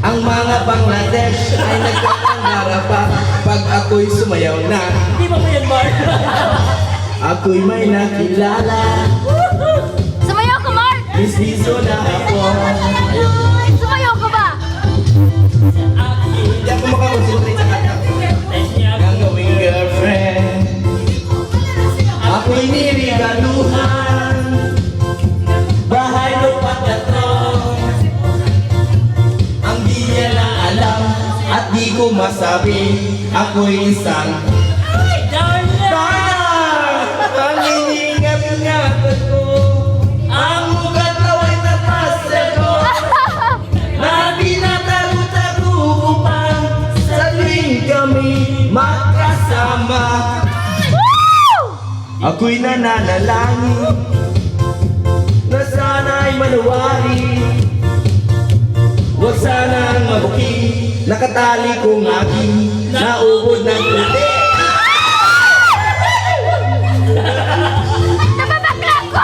Ang mga Bangladesh ay nagkakangara pa pag ako'y sumayaw na. Hindi ba mo yan, Mark? Ako'y may nakilala. Sumayaw ka, Mark! Bisbiso na ako. Sumayaw ka ba? Hindi ako makakonsentrate sa kanya. Ang gawing girlfriend, ako'y nirigaluhan. Bahay lupat na to, ang di niya na alam at di ko masabi. Ako'y isang ang iningat-ingat ko, ang ugat daw ay napasal ko, na tinatago-tago ko pa sa tuwing kami magkasama. Ako'y nananalangin na sana'y manuwari, huwag sanang mabuki, nakatali kong aking naubod ng puti. Nababakla ko!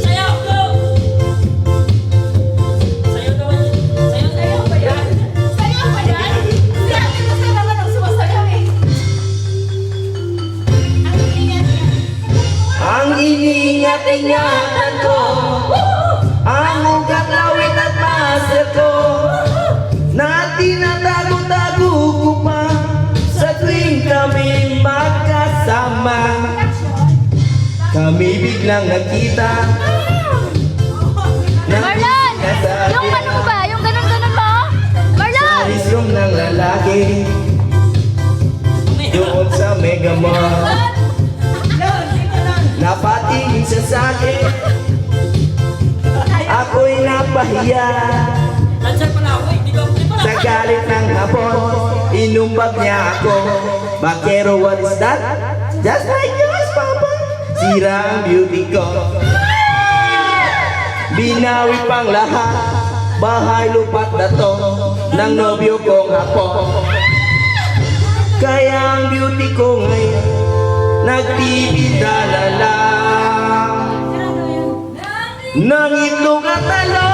Sayaw ko! Sayaw naman yun. Sayaw ba yan? Ang iniingat-ingatan ko, ang ugat, lawit at muscle ko, na tinatago-tago ko pa sa tuwing kami magkasama. Kami biglang nagkita ng Marlon! Yung ano ba? Yung ganun-ganun mo? Marlon! restroom ng lalaki doon sa Mega Mall. Napatingin siya sa akin, ako'y napahiya. Dancer pala ako, hindi ko ako Sa galit ng hapon, inumbag niya ako. Bakero, what is that? Just like yours, Papa. Sira ang beauty ko. Binawi pang lahat, bahay lupat na to ng nobyo kong hapon. Kaya ang beauty ko ngayon nagtitinda na lang ng itlog at talong.